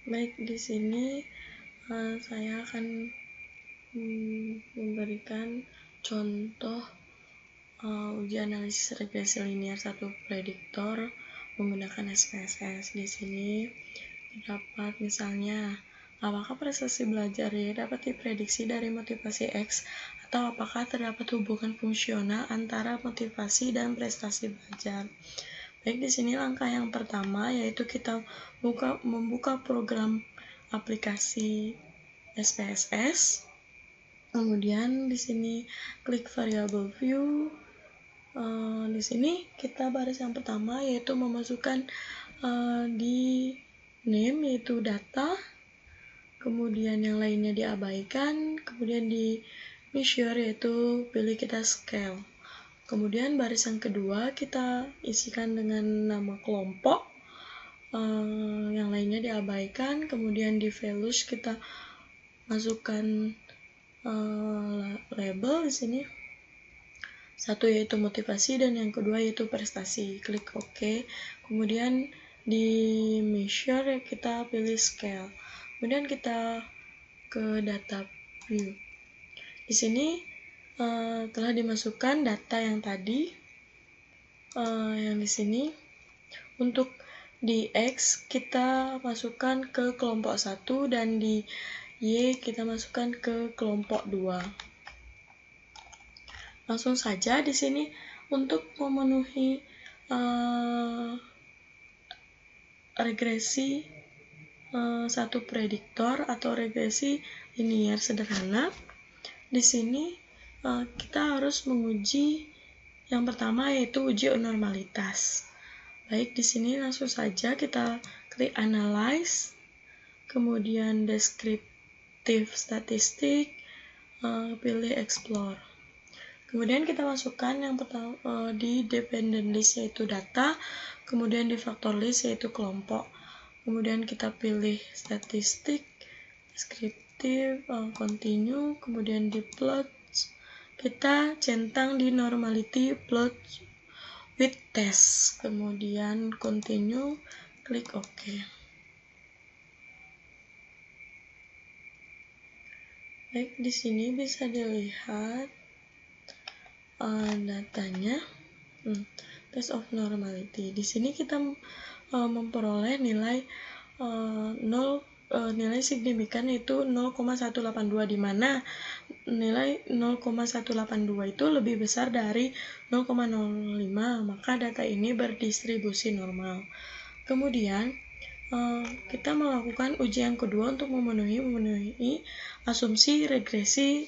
Baik, di sini saya akan memberikan contoh uji analisis regresi linear satu prediktor menggunakan SPSS. Di sini terdapat misalnya, apakah prestasi belajar Y dapat diprediksi dari motivasi X, atau apakah terdapat hubungan fungsional antara motivasi dan prestasi belajar. Baik, di sini langkah yang pertama yaitu kita membuka program aplikasi SPSS. Kemudian di sini klik variable view. Di sini kita baris yang pertama yaitu memasukkan di name yaitu data, kemudian yang lainnya diabaikan, kemudian di measure yaitu pilih kita scale. Kemudian baris yang kedua kita isikan dengan nama kelompok, yang lainnya diabaikan. Kemudian di values kita masukkan label di sini. Satu yaitu motivasi dan yang kedua yaitu prestasi. Klik OK. Kemudian di measure kita pilih scale. Kemudian kita ke data view. Di sini telah dimasukkan data yang tadi, yang di sini. Untuk di X kita masukkan ke kelompok 1 dan di Y kita masukkan ke kelompok 2. Langsung saja di sini untuk memenuhi regresi satu prediktor atau regresi linear sederhana. Di sini kita harus menguji yang pertama yaitu uji normalitas. Baik, di sini langsung saja kita klik analyze, kemudian descriptive statistik, pilih explore. Kemudian kita masukkan yang pertama di dependent list yaitu data, kemudian di factor list yaitu kelompok. Kemudian kita pilih statistik, descriptive, continue, kemudian di plot kita centang di normality plot with test, kemudian continue, klik OK. Baik, di sini bisa dilihat datanya, test of normality. Di sini kita memperoleh nilai nilai signifikan itu 0,182, di mana nilai 0,182 itu lebih besar dari 0,05, maka data ini berdistribusi normal. Kemudian kita melakukan uji yang kedua untuk memenuhi asumsi regresi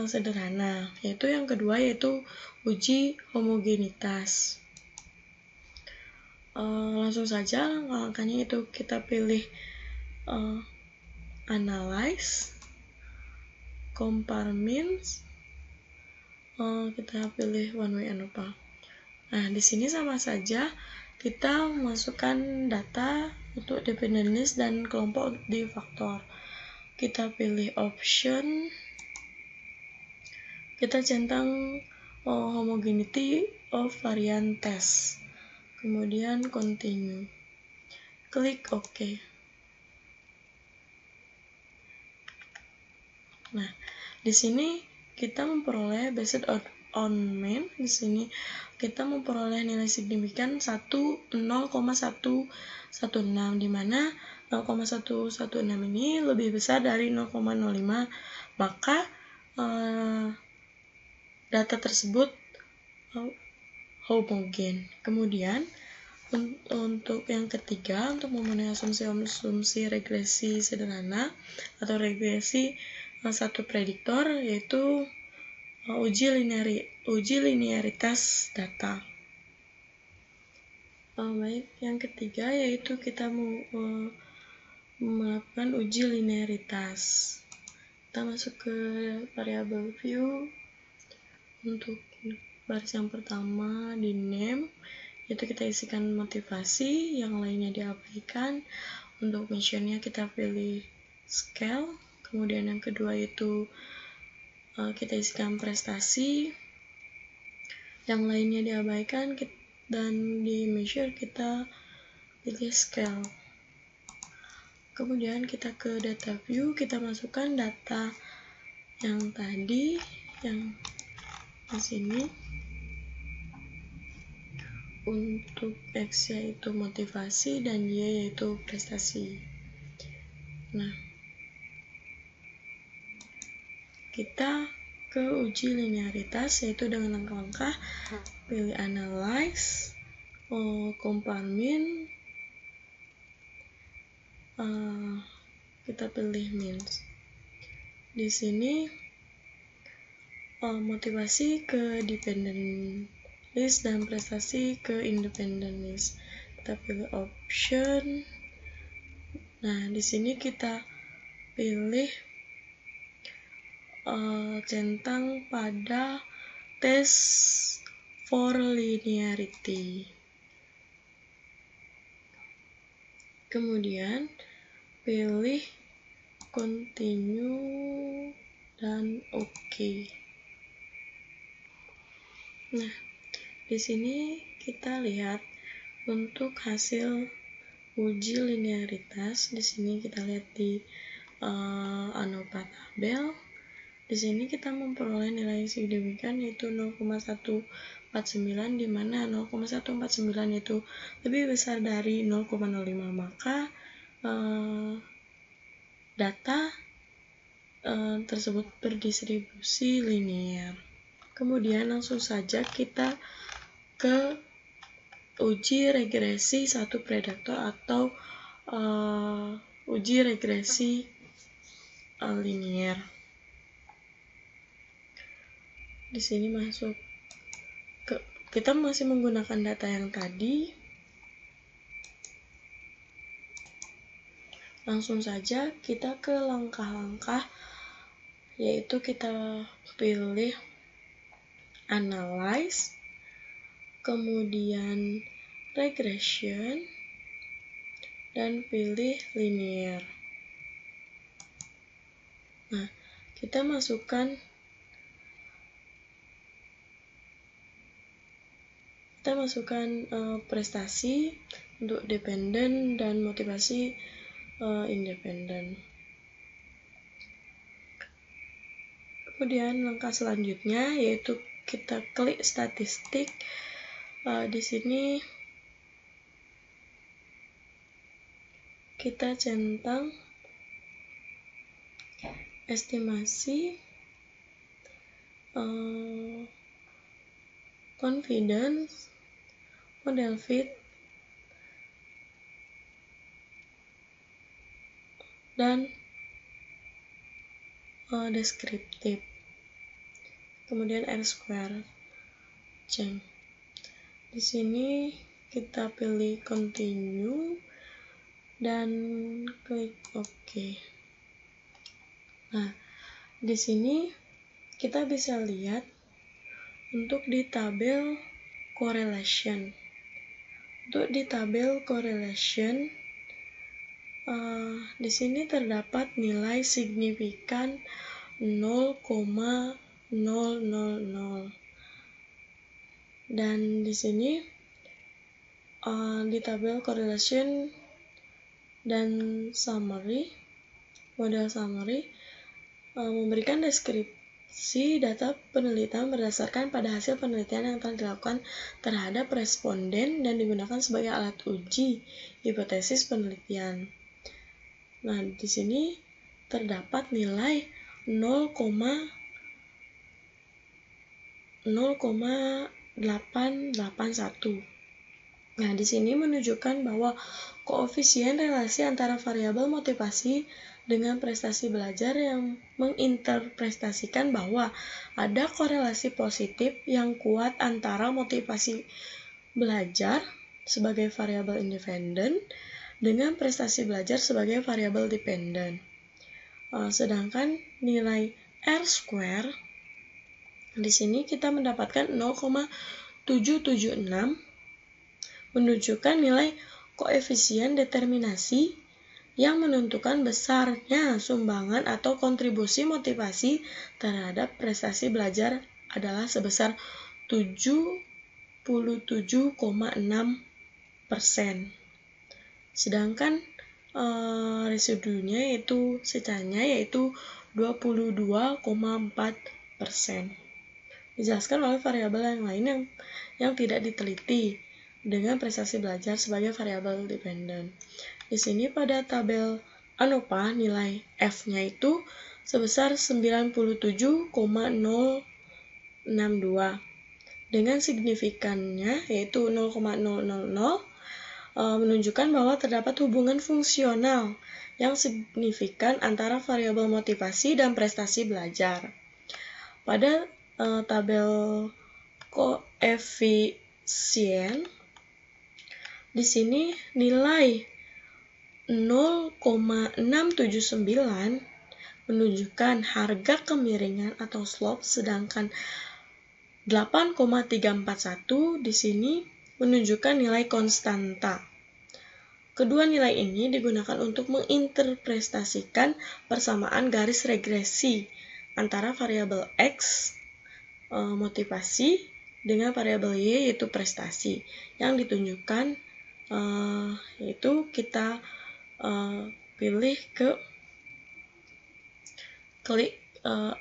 sederhana, yaitu yang kedua yaitu uji homogenitas. Langsung saja langkahnya itu kita pilih analyze, compare means, kita pilih one way ANOVA. Nah, di sini sama saja kita masukkan data untuk dependent list dan kelompok di faktor. Kita pilih option, kita centang homogeneity of variant test, kemudian continue, klik OK. Nah, di sini kita memperoleh based on mean. Di sini kita memperoleh nilai signifikan 0,116, di mana 0,116 ini lebih besar dari 0,05, maka data tersebut homogen. Kemudian untuk yang ketiga, untuk memenuhi asumsi regresi sederhana atau regresi satu prediktor, yaitu uji linearitas data. Baik, yang ketiga yaitu kita melakukan uji linearitas. Kita masuk ke variable view. Untuk baris yang pertama di name, itu kita isikan motivasi, yang lainnya diabaikan. Untuk mentionnya kita pilih scale. Kemudian yang kedua itu kita isikan prestasi, yang lainnya diabaikan, dan di measure kita pilih scale. Kemudian kita ke data view, kita masukkan data yang tadi, yang di sini. Untuk X yaitu motivasi dan Y yaitu prestasi. Nah, kita ke uji linearitas, yaitu dengan langkah-langkah pilih analyze, compare min, kita pilih means. Di sini motivasi ke dependent list dan prestasi ke independent list. Kita pilih option. Nah, di sini kita pilih centang pada tes for linearity. Kemudian pilih continue dan OK. Nah, di sini kita lihat untuk hasil uji linearitas. Di sini kita lihat di ANOVA tabel. Di sini kita memperoleh nilai signifikan yaitu 0,149, di mana 0,149 itu lebih besar dari 0,05, maka data tersebut berdistribusi linear. Kemudian langsung saja kita ke uji regresi satu prediktor atau uji regresi linear. Di sini masuk kita masih menggunakan data yang tadi. Langsung saja kita ke langkah-langkah, yaitu kita pilih analyze, kemudian regression, dan pilih linear. Nah, kita masukkan prestasi untuk dependent dan motivasi independen. Kemudian langkah selanjutnya yaitu kita klik statistik. Di sini kita centang estimasi confidence, model fit, dan deskriptif. Kemudian R-square change. Di sini kita pilih continue dan klik OK. Nah, di sini kita bisa lihat untuk di tabel correlation. Untuk di tabel correlation, di sini terdapat nilai signifikan 0,000. Dan di sini di tabel correlation dan summary, model summary memberikan deskripsi data penelitian berdasarkan pada hasil penelitian yang telah dilakukan terhadap responden dan digunakan sebagai alat uji hipotesis penelitian. Nah, di sini terdapat nilai 0,881. Nah, di sini menunjukkan bahwa koefisien relasi antara variabel motivasi dengan prestasi belajar yang menginterpretasikan bahwa ada korelasi positif yang kuat antara motivasi belajar sebagai variabel independen dengan prestasi belajar sebagai variabel dependen. Sedangkan nilai R-square di sini kita mendapatkan 0,776, menunjukkan nilai koefisien determinasi yang menentukan besarnya sumbangan atau kontribusi motivasi terhadap prestasi belajar adalah sebesar 77,6%. Sedangkan residunya yaitu sisanya yaitu 22,4%. Dijelaskan oleh variabel yang lain yang tidak diteliti dengan prestasi belajar sebagai variabel dependen. Di sini pada tabel ANOPA nilai F-nya itu sebesar 97,062 dengan signifikannya yaitu 0,000 menunjukkan bahwa terdapat hubungan fungsional yang signifikan antara variabel motivasi dan prestasi belajar. Pada tabel koefisien di sini nilai 0,679 menunjukkan harga kemiringan atau slope, sedangkan 8,341 di sini menunjukkan nilai konstanta. Kedua nilai ini digunakan untuk menginterpretasikan persamaan garis regresi antara variabel X motivasi dengan variabel Y yaitu prestasi. Yang ditunjukkan yaitu kita pilih klik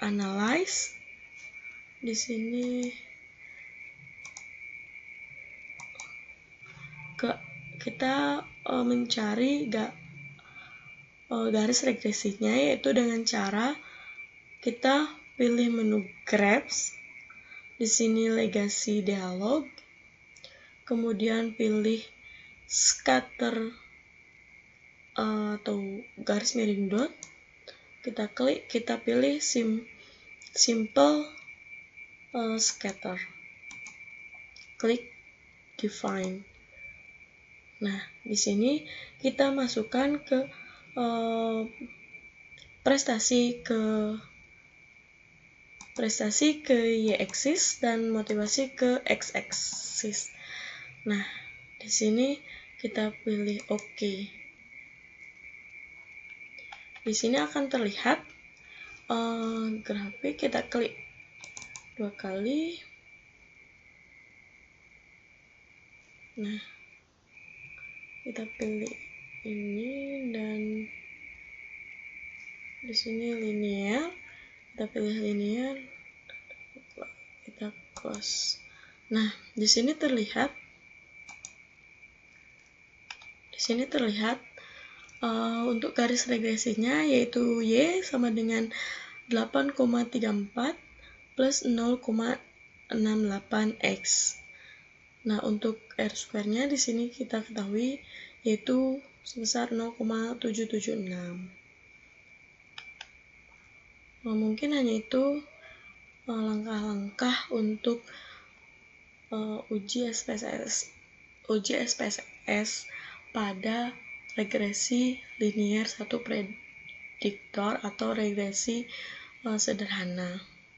analyze. Di sini kita mencari garis regresinya yaitu dengan cara kita pilih menu graphs. Di sini legacy dialog, kemudian pilih scatter atau garis miring dot. Kita klik, kita pilih simple scatter. Klik define. Nah, di sini kita masukkan ke prestasi ke y-axis dan motivasi ke x-axis. Nah, di sini kita pilih OK. Di sini akan terlihat grafik, kita klik 2 kali. Nah, kita pilih ini dan di sini linear. Kita pilih linear, kita close. Nah, di sini terlihat untuk garis regresinya yaitu Y sama dengan 8,34 plus 0,68X. Nah, untuk R-square-nya di sini kita ketahui yaitu sebesar 0,776. Mungkin hanya itu langkah-langkah untuk uji SPSS pada regresi linear satu prediktor atau regresi sederhana.